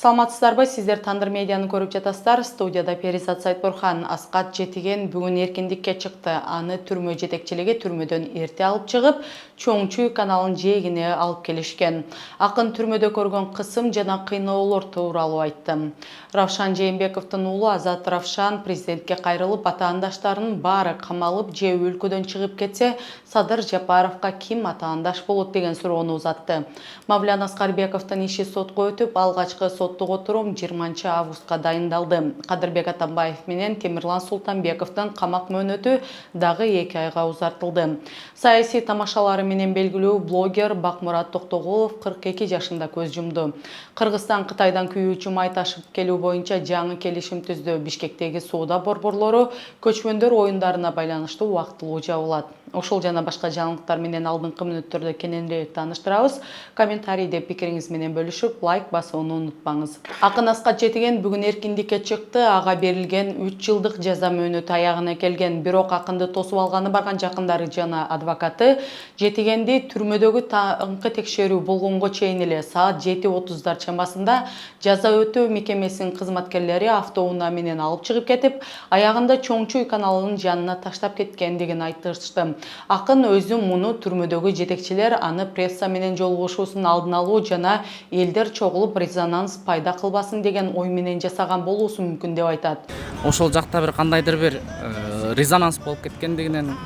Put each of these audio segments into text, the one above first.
Саламатсыздарбы, сиздер Тандыр медианы көрүп жатасыздар. Студияда Перизат Сайтбурхан. Аскат Жетиген бүгүн эркиндикке чыкты. Аны түрмө жетекчилиги түрмөдөн эрте алып чыгып, Чоңчуй каналын жээгине алып келишкен. Акын түрмөдө көргөн кысым жана кыйноолор тууралуу айтты. Равшан Жээнбековдун уулу Азат Равшан президентке кайрылып, атаандаштарынын баары камалып же өлкөдөн чыгып кетсе, Садыр Жапаровго ким атаандаш болот деген суроону узатты. Мавлян Аскарбековдун иши сотко өтүп, алгачкы соттук отурум 20 августка дайындалды. Кадырбек Атамбаев менен Темирлан Султанбековдун камак мөөнөтү дагы 2 айга узартылды. Саясий тамашалары менен белгилүү блогер Бакмурат Токтогулов 42 жашында көз жумду. Кыргызстан Кытайдан күйүүчү май ташып келүү боюнча жаңы келишим түздү. Бишкектеги соода борборлору көчмөндөр оюндарына байланыштуу убактылуу жабылат. Ошол жана башка жаңылыктар менен алдыңкы мүнөттөрдө кененирээк тааныштырабыз. Комментарийде пикириңиз менен бөлүшүп, лайк басууну унутпаңыз. Акын Аскат Жетиген бүгүн эркиндикке чыкты. Ага берилген 3 жылдык жаза мөөнөтү аягына келген. Бирок акынды тосуп алганы барган жакындары жана адвокаты Жетигенди түрмөдөгү таңкы текшерүү болгонго чейин эле саат 7:30 чамасында жаза өтөө мекемесинин кызматкерлери автоунаа менен алып чыгып кетип, аягында Чоңчуй каналынын жанына таштап кеткендигин айтышты. Акын өзү муну түрмөдөгү жетекчилер аны пресса менен жолугушуусун алдын алуу жана элдер чогулуп резонанс пайда кылбасын деген ой менен жасаган болуусу мүмкүн деп айтат. Ошол жакта бир кандайдыр бир резонанс болуп кеткендигинен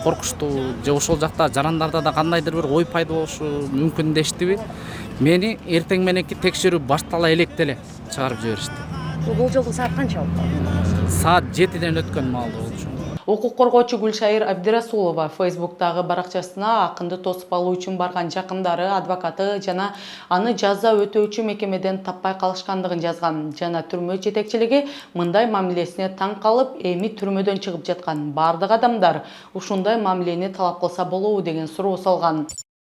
коркуштуу же ошол жакта жарандарда да кандайдыр бир ой пайда болушу мүмкүн дештиби? Мени эртең мененки текшерүү баштала электе эле чыгарып жиберишти. Бул жолу саат канча болду? Саат 7-ден өткөн маалда болчу. Укук коргоочу Гүлшайыр Абдирасулова Фейсбуктагы баракчасына акынды тосуп алуу үчүн барган жакындары, адвокаты жана аны жаза өтөөчү мекемеден таппай калышкандыгын жазган. Жана түрмө жетекчилиги мындай мамилесине таң калып, эми түрмөдөн чыгып жаткан бардык адамдар ушундай мамилени талап кылса болобу деген суроо салган.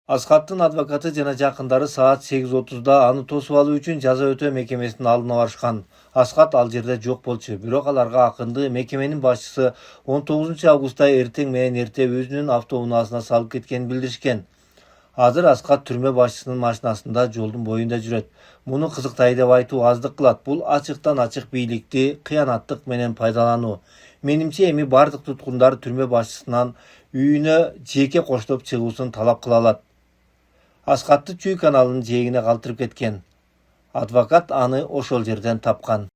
Аскаттын адвокаты жана жакындары саат 8:30 аны тосуп алуу үчүн жаза өтөө мекемесинин алдына барышкан. Аскат ал жерде жок болчу. Бирок аларга акынды мекеменин башчысы 19 августта эртең менен эрте өзүнүн автоунаасына салып кеткенин билдиришкен. Азыр Аскат түрмө башчысынын машинасында жолдун боюнда жүрөт. Муну кызыктай деп айтуу аздык кылат. Бул ачыктан ачык бийликти кыянаттык менен пайдалануу. Менимче эми бардык туткундар түрмө башчысынан үйүнө жеке коштоп чыгуусун талап кыла алат. Аскатты Чүй каналынын жээгине калтырып кеткен. Адвокат аны ошол жерден тапкан.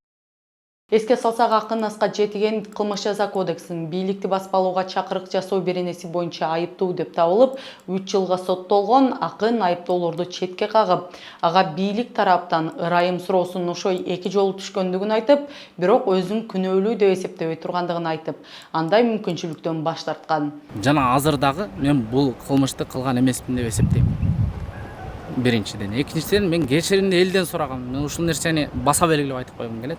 Эске салсак, акын Аскат Жетиген кылмыш жаза кодексинин бийликти баспалууга чакырык жасоо беренеси боюнча айыптуу деп табылып, 3 жылга соттолгон. Акын айыптоолорду четке кагып, ага бийлик тараптан ырайым суроосунун ошо 2 жолу түшкөндүгүн айтып, бирок өзүн күнөөлүү деп эсептебей тургандыгын айтып, андай мүмкүнчүлүктөн баш тарткан. Жана азыр дагы мен бул кылмышты кылган эмесмин деп эсептейм. Биринчиден, экинчиден мен кечиримди элден сурагам. Мен ушул нерсени баса белгилеп айтып койгум келет.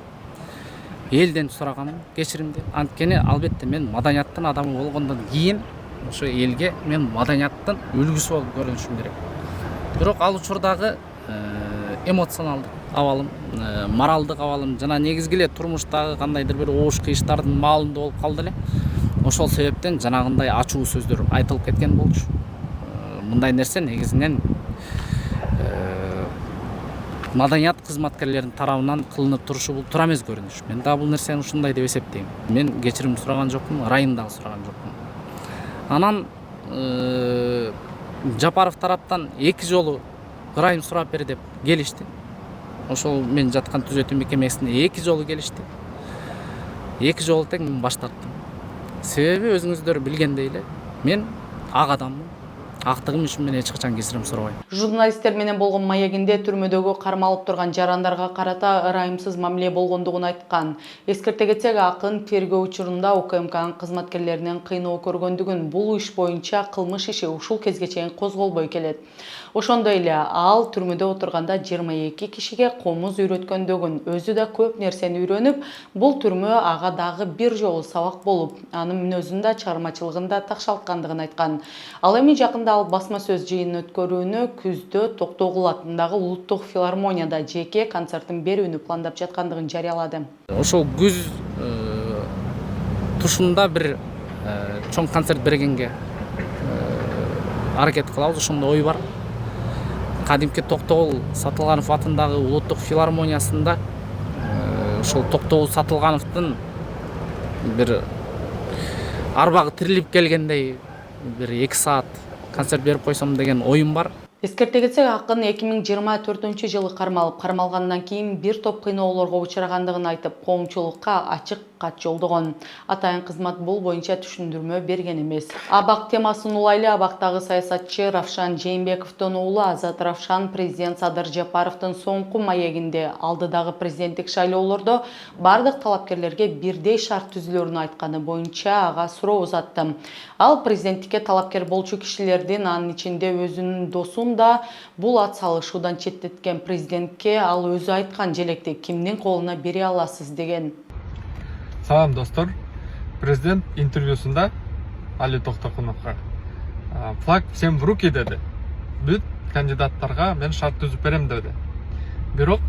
Элден сурагам кечиримди. Анткени албетте мен маданияттын адамы болгондон кийин ошо элге мен маданияттын үлгүсү болуп көрүнүшүм керек. Бирок ал учурдагы эмоционалдык абалым, моралдык абалым жана негизги эле турмуштагы кандайдыр бир оош кыйыштардын маалында болуп калды эле. Ошол себептен жанагындай ачуу сөздөр айтылып кеткен болчу. Мындай нерсе негизинен маданият кызматкерлеринин тарабынан кылынып турушу бул туура эмес көрүнүш. Мен да бул нерсени ушундай деп эсептейм. Мен кечирим сураган жокмун, ырайым дагы сураган жокмун. Анан Жапаров тараптан 2 жолу ырайым сурап бер деп келишти. Ошол мен жаткан түзөтүү мекемесине 2 жолу келишти. 2 жолу тең мен баш тарттым. Себеби өзүңүздөр билгендей эле мен ак адаммын. Актыгым үчүн мен эч качан кечирим сурабайм. Журналисттер менен болгон маегинде түрмөдөгү кармалып турган жарандарга карата ырайымсыз мамиле болгондугун айткан. Эскерте кетсек, акын тергөө учурунда УКМКнын кызматкерлеринен кыйноо көргөндүгүн, бул иш боюнча кылмыш иши ушул кезге чейин козголбой келет. Ошондой эле ал түрмөдө отурганда 22 кишиге комуз үйрөткөндүгүн, өзү да көп нерсени үйрөнүп, бул түрмө ага дагы бир жолу сабак болуп, анын мүнөзүн да чыгармачылыгын да такшалткандыгын айткан. Ал эми жакында ал басма сөз жыйынын өткөрүүнү күздө Токтогул атындагы Улуттук филармонияда жеке концертин берүүнү пландап жаткандыгын жарыялады. Ошол күз тушунда бир чоң концерт бергенге аракет кылабыз, ошондой ой бар. кадимки Токтогул Сатылганов атындагы улуттук филармониясында ошол Токтогул Сатылгановдун бир арбагы тирилип келгендей бир 2 саат концерт берип койсом деген оюм бар. Эскерте кетсек, акын 2024-жылы кармалып, кармалгандан кийин бир топ кыйноолорго учурагандыгын айтып, коомчулукка ачык кат жолдогон. Атайын кызмат бул боюнча түшүндүрмө берген эмес. Абак темасын улайлы абактагы саясатчы Равшан Жээнбековдун уулу Азат Равшан президент Садыр Жапаровдун соңку маегинде алдыдагы президенттик шайлоолордо бардык талапкерлерге бирдей шарт түзүлөрүн айтканы боюнча ага суроо узатты. Ал президенттикке талапкер болчу кишилердин, анын ичинде өзүнүн досун да бул ат салышуудан четтеткен президентке ал өзү айткан желекти кимдин колуна бере аласыз деген. Салам достор, президент интервьюсунда Али Токтокуновго флаг всем в руки деди. Бүт кандидаттарга мен шарт түзүп берем деди. Бирок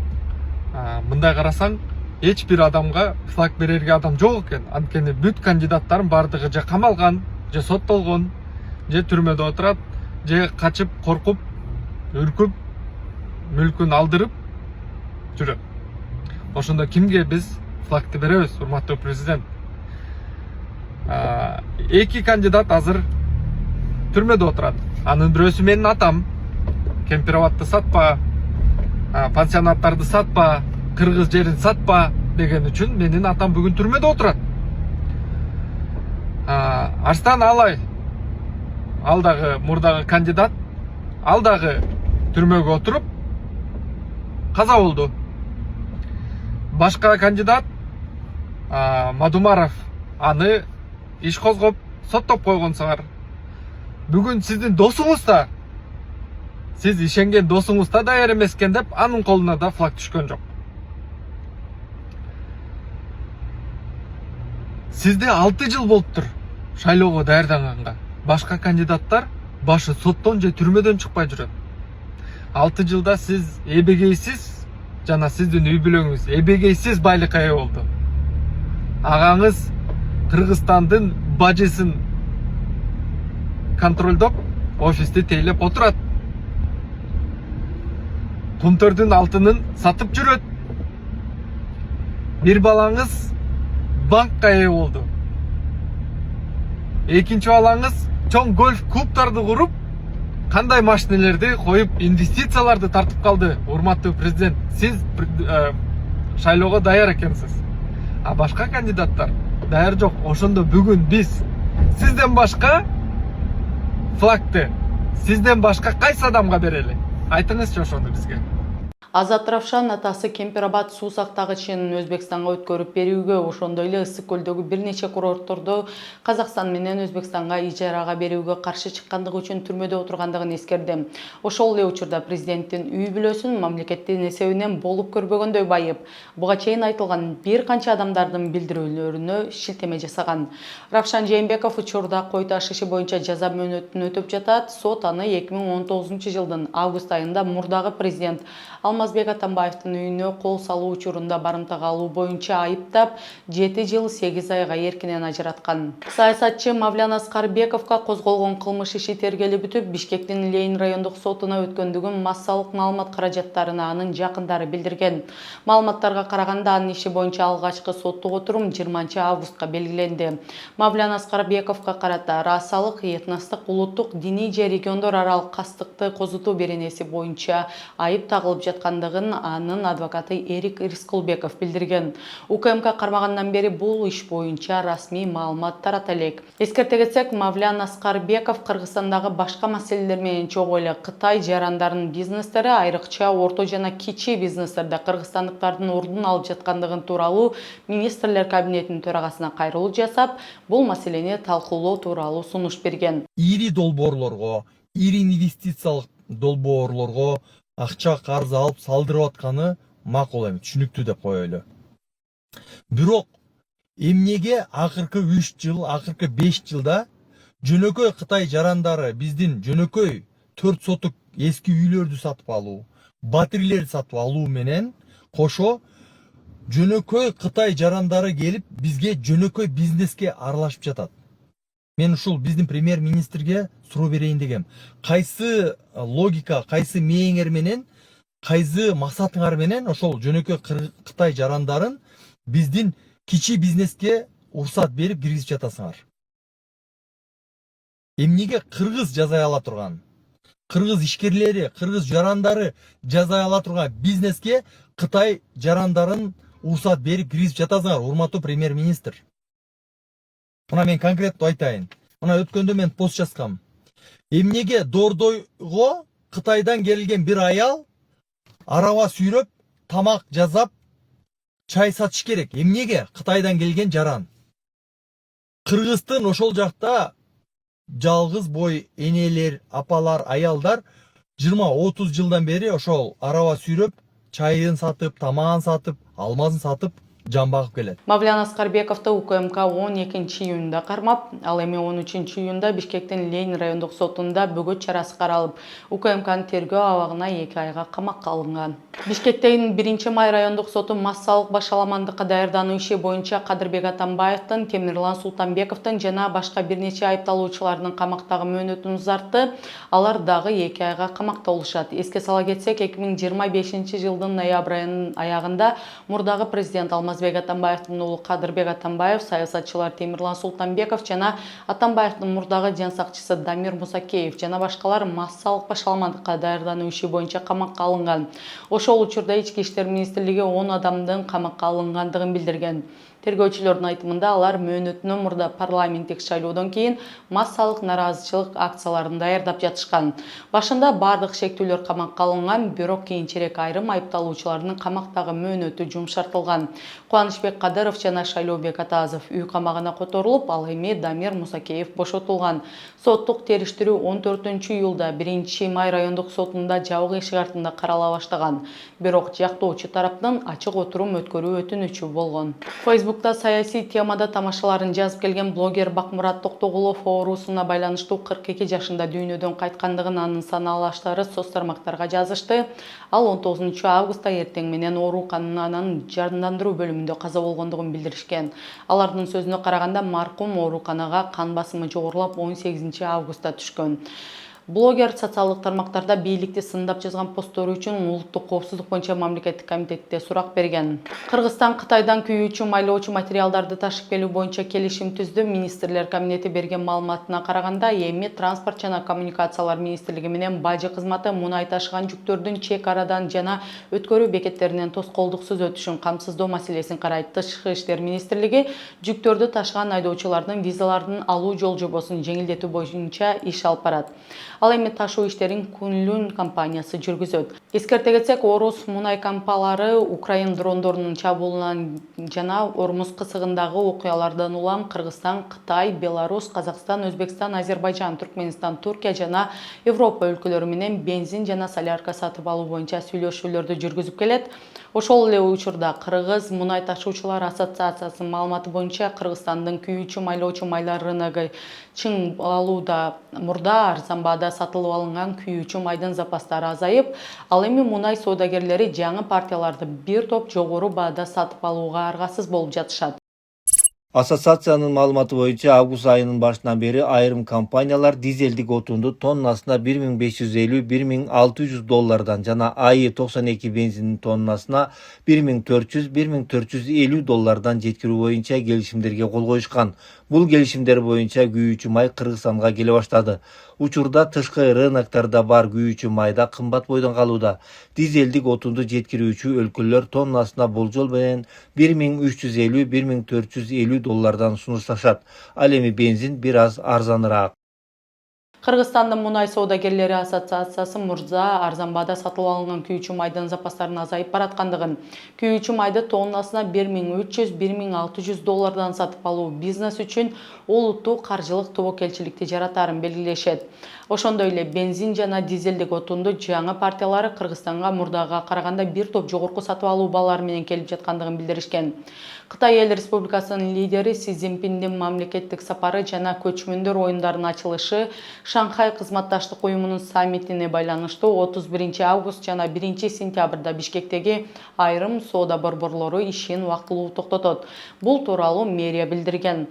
мындай карасаң, эч бир адамга флаг берерге адам жок экен. Анткени бүт кандидаттардын бардыгы же камалган, же соттолгон, же түрмөдө отурат, же качып, коркуп, үркүп, мүлкүн алдырып жүрөт. Ошондо кимге биз флагты беребиз, урматтуу президент? Эки кандидат азыр түрмөдө отурат. Анын бирөөсү менин атам. Кемпироватты сатпа, пансионаттарды сатпа, кыргыз жерин сатпа деген үчүн менин атам бүгүн түрмөдө отурат. Арстан Алай, ал дагы мурдагы кандидат, ал дагы түрмөгө отуруп каза болду. Башка кандидат Мадумаров, аны иш козгоп соттоп койгонсуңар. Бүгүн сиздин досуңуз да, сиз ишенген досуңуз да даяр эмес экен деп, анын колуна да флаг түшкөн жок. Сизде 6 жыл болуптур шайлоого даярданганга. Башка кандидаттар башы соттон же түрмөдөн чыкпай жүрөт. 6 жылда сиз эбегейсиз, жана сиздин үй бүлөңүз эбегейсиз байлыкка ээ болду. Агаңыз Кыргызстандын бажысын контролдоп, офисти тейлеп отурат. Кумтөрдүн алтынын сатып жүрөт. Бир балаңыз банкка ээ болду. Экинчи балаңыз чоң гольф клубтарды куруп, кандай машинелерди коюп, инвестицияларды тартып калды. Урматтуу президент, сиз шайлоого даяр экенсиз. А башка кандидаттар даяр жок. Ошондо бүгүн биз сизден башка флагты, сизден башка кайсы адамга берели? Айтыңызчы ошону бизге. Азат Равшан атасы Кемпирабад суу сактагычын Өзбекстанга өткөрүп берүүгө, ошондой эле Ысык көлдөгү бир нече курортторду Казакстан менен Өзбекстанга ижарага берүүгө каршы чыккандыгы үчүн түрмөдө отургандыгын эскерди. Ошол эле учурда президенттин үй бүлөсүн мамлекеттин эсебинен болуп көрбөгөндөй байып, буга чейин айтылган бир канча адамдардын билдирүүлөрүнө шилтеме жасаган. Равшан Жээнбеков учурда кой ташышы боюнча жаза мөөнөтүн өтөп жатат. Сот аны 2019-жылдын август айында мурдагы президент Алмазбек Атамбаевдин үйүнө кол салуу учурунда барымтага алуу боюнча айыптап, 7 жыл 8 айга эркинен ажыраткан. Саясатчы Мавлян Аскарбековго козголгон кылмыш иши тергелип бүтүп, Бишкектин Ленин райондук сотуна өткөндүгүн массалык маалымат каражаттарына анын жакындары билдирген. Маалыматтарга караганда, анын иши боюнча алгачкы соттук отурум 20 августка белгиленди. Мавлян Аскарбековго карата расалык, этностук, улуттук, диний же региондор аралык кастыкты козутуу беренеси боюнча айып тагылып жаткандыгын анын адвокаты Эрик Рискулбеков билдирген. УКМК кармагандан бери бул иш боюнча расмий маалымат тарата элек. Эскерте кетсек, Мавлян Аскарбеков Кыргызстандагы башка маселелер менен чогуу эле Кытай жарандарынын бизнестери, айрыкча орто жана кичи бизнестерде кыргызстандыктардын ордун алып жаткандыгын тууралуу министрлер кабинетинин төрагасына кайрылуу жасап, бул маселени талкуулоо тууралуу сунуш берген. Ири долбоорлорго, ири инвестициялык долбоорлорго акча карыз алып салдырып атканы макул эми, түшүнүктүү деп коелу. Бирок эмнеге акыркы 3 жыл, акыркы 5 жылда жөнөкөй Кытай жарандары биздин жөнөкөй 4 сотук эски үйлөрдү сатып алуу, батирлерди сатып алуу менен кошо жөнөкөй Кытай жарандары келип бизге жөнөкөй бизнеске аралашып жатат. Мен ушул биздин премьер-министрге суроо берейин дегем. Кайсы логика, кайсы мээңер менен, кайсы максатыңар менен ошол жөнөкөй Кытай жарандарын биздин кичи бизнеске уруксат берип киргизип жатасыңар? Эмнеге кыргыз жазай ала турган, кыргыз ишкерлери, кыргыз жарандары жазай ала турган бизнеске Кытай жарандарын уруксат берип киргизип жатасыңар, урматтуу премьер-министр? Мына мен конкреттүү айтайын. Мына өткөндө мен пост жазгам. Эмнеге Дордойго Кытайдан келген бир аял араба сүйрөп, тамак жасап, чай сатыш керек? Эмнеге Кытайдан келген жаран? Кыргыздын ошол жакта жалгыз бой энелер, апалар, аялдар 20-30 жылдан бери ошол араба сүйрөп, чайын сатып, тамагын сатып, алмазын сатып жан багып келет. Мавлян Аскарбековду УКМК 12 июнда кармап, ал эми 13 июнда Бишкектин Ленин райондук сотунда бөгөт чарасы каралып, УКМКнын тергөө абагына 2 айга камакка алынган. Бишкектин 1 май райондук соту массалык башаламандыкка даярдануу иши боюнча Кадырбек Атамбаевдин, Темирлан Султанбековдун жана башка бир нече айыпталуучулардын камактагы мөөнөтүн узартты. Алар дагы 2 айга камакта болушат. Эске сала кетсек, 2025 жылдын ноябрь айынын аягында мурдагы президент Алмазбек Атамбаевдин уулу Кадырбек Атамбаев, саясатчылар Темирлан Султанбеков жана Атамбаевдин мурдагы жан сакчысы Дамир Мусакеев жана башкалар массалык башаламандыкка даярдануу иши боюнча камакка алынган. Ошол учурда Ички иштер министрлиги 10 адамдын камакка алынгандыгын билдирген. Тергөөчүлөрдүн айтымында алар мөөнөтүнөн мурда парламенттик шайлоодон кийин массалык нараазычылык акцияларын даярдап жатышкан. Башында бардык шектүүлөр камакка алынган, бирок кийинчерээк айрым айыпталуучулардын камактагы мөөнөтү жумшартылган. Кубанычбек Кадыров жана Шайлообек Атазов үй камагына которулуп, ал эми Дамир Мусакеев бошотулган. Соттук териштирүү 14 июлда 1 май райондук сотунда жабык эшик артында карала баштаган. Бирок жактоочу тараптын ачык отурум өткөрүү өтүнүчү болгон. Фейсбукта саясий темада тамашаларын жазып келген блогер Бакмурат Токтогулов оорусуна байланыштуу 42 жашында дүйнөдөн кайткандыгын анын санаалаштары соц тармактарга жазышты. Ал 19 августта эртең менен оорукананын жандандыруу бөлүмүндө каза болгондугун билдиришкен. Алардын сөзүнө караганда маркум ооруканага кан басымы жогорулап 18 августта түшкөн. Блогер социалдык тармактарда бийликти сындап жазган посттору үчүн улуттук коопсуздук боюнча мамлекеттик комитетте сурак берген. Кыргызстан Кытайдан күйүүчү майлоочу материалдарды ташып келүү боюнча келишим түздү. Министрлер кабинети берген маалыматына караганда, эми транспорт жана коммуникациялар министрлиги менен бажы кызматы мунай ташыган жүктөрдүн чек арадан жана өткөрүү бекеттеринен тоскоолдуксуз өтүшүн камсыздоо маселесин карайт. Тышкы иштер министрлиги жүктөрдү ташыган айдоочулардын визалардын алуу жол жобосун жеңилдетүү боюнча иш алып барат. Ал эми ташуу иштерин Кунлун компаниясы жүргүзөт. Эскерте кетсек, орус мунай кампалары Украин дрондорунун чабуулунан жана Ормуз кысыгындагы окуялардан улам Кыргызстан, Кытай, Беларусь, Казакстан, Өзбекстан, Азербайжан, Түркменистан, Туркия жана Европа өлкөлөрү менен бензин жана солярка сатып алуу боюнча сүйлөшүүлөрдү жүргүзүп келет. Ошол эле учурда Кыргыз мунай ташуучулар ассоциациясынын маалыматы боюнча Кыргызстандын күйүүчү майлоочу майлар рыногу чың алууда мурда арзан баада сатылып алынган күйүүчү майдын запастары азайып, ал эми мунай соодагерлери жаңы партияларды бир топ жогору баада сатып алууга аргасыз болуп жатышат. Ассоциациянын маалыматы боюнча август айынын башынан бери айрым компаниялар дизелдик отунду тоннасына 1550–1600 доллардан жана АИ 92 бензиндин тоннасына 1400–1450 доллардан жеткирүү боюнча келишимдерге кол коюшкан. Бул келишимдер боюнча күйүүчү май Кыргызстанга келе баштады. Учурда тышкы рыноктарда бар күйүүчү майда кымбат бойдон калууда. Дизелдик отунду жеткирүүчү өлкөлөр тоннасына болжол менен 1350–1450 доллардан сунушташат. Ал эми бензин бир аз арзаныраак. Кыргызстандын мунай соодагерлери ассоциациясы мурза арзан баада сатылып алынган күйүүчү майдын запастарынын азайып бараткандыгын, күйүүчү майды тоннасына 1300–1600 доллардан сатып алуу бизнес үчүн олуттуу каржылык тобокелчиликти жаратарын белгилешет. Ошондой эле бензин жана дизелдик отунду жаңы партиялары Кыргызстанга мурдага караганда бир топ жогорку сатып алуу баалары менен келип жаткандыгын билдиришкен. Кытай Эл Республикасынын лидери Си Цзиньпиндин мамлекеттик сапары жана көчмөндөр оюндарынын ачылышы Шанхай кызматташтык уюмунун саммитине байланыштуу 31 август жана 1 сентябрда Бишкектеги айрым соода борборлору ишин убактылуу токтотот. Бул тууралуу мэрия билдирген.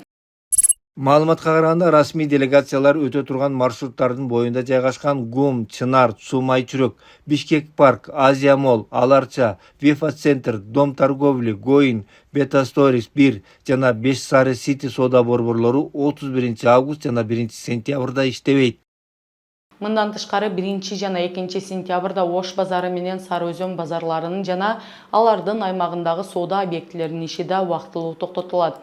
Маалыматка караганда расмий делегациялар өтө турган маршруттардын боюнда жайгашкан ГУМ, Чынар, Суу Майчүрөк, Бишкек парк, Азия молл, Аларча, Вифа центр, Дом торговли, Гоин, Бета Сторис 1 жана 5 Сары Сити соода борборлору 31 август жана 1 сентябрда иштебейт. Мындан тышкары 1 жана 2 сентябрда Ош базары менен Сары Өзөн базарларынын жана алардын аймагындагы соода объектилеринин иши да убактылуу токтотулат.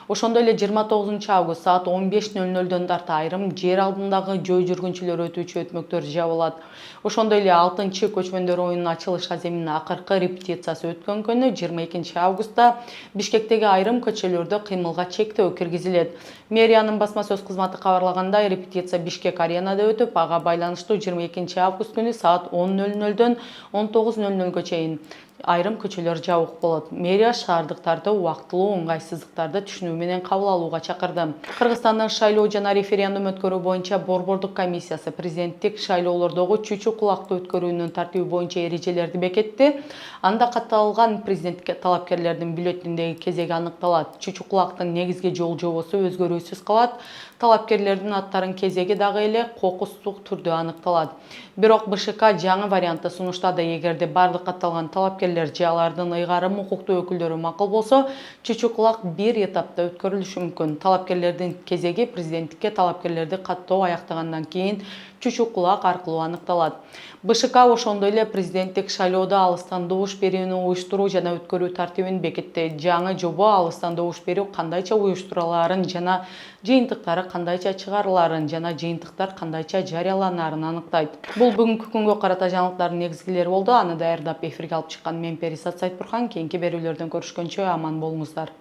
Ошондой эле 29 август саат 15:00 тарта айрым жер алдындагы жөө жүргүнчүлөр өтүүчү өтмөктөр жабылат. Ошондой эле 6 көчмөндөр оюнунун ачылыш аземинин акыркы репетициясы өткөн күнү 22 августта Бишкектеги айрым көчөлөрдө кыймылга чектөө киргизилет. Мэриянын басма сөз кызматы кабарлагандай, репетиция Бишкек аренада өтүп, ага байланыштуу 22 август күнү саат 10:00дөн 19:00 чейин айрым көчөлөр жабык болот. Мэрия шаардыктарды убактылуу ыңгайсыздыктарды түшүнүү менен кабыл алууга чакырды. Кыргызстандын шайлоо жана референдум өткөрүү боюнча борбордук комиссиясы президенттик шайлоолордогу чүчү кулакты өткөрүүнүн тартиби боюнча эрежелерди бекетти. Анда катталган президенттикке талапкерлердин бюллетендеги кезеги аныкталат. Чүчү кулактын негизги жол жобосу өзгөрүүсүз калат. Талапкерлердин аттарын кезеги дагы эле кокустук түрдө аныкталат. Бирок БШК жаңы вариантты сунуштады. Эгерде бардык катталган талапкерлер же алардын ыйгарым укуктуу өкүлдөрү макул болсо, чүчү кулак бир этапта өткөрүлүшү мүмкүн. Талапкерлердин кезеги президенттикке талапкерлерди каттоо аяктагандан кийин чүчү кулак аркылуу аныкталат. БШК ошондой эле президенттик шайлоодо алыстан добуш берүүнү уюштуруу жана өткөрүү тартибин бекитти. Жаңы жобо алыстан добуш берүү кандайча уюштурулаарын жана жыйынтыктары кандайча чыгарылаарын жана жыйынтыктар кандайча жарыяланарын аныктайт. Бул бүгүнкү күнгө карата жаңылыктардын негизгилери болду. Аны даярдап эфирге алып чыккан мен Перизат Сайтбурхан. Кийинки берүүлөрдөн көрүшкөнчө аман болуңуздар.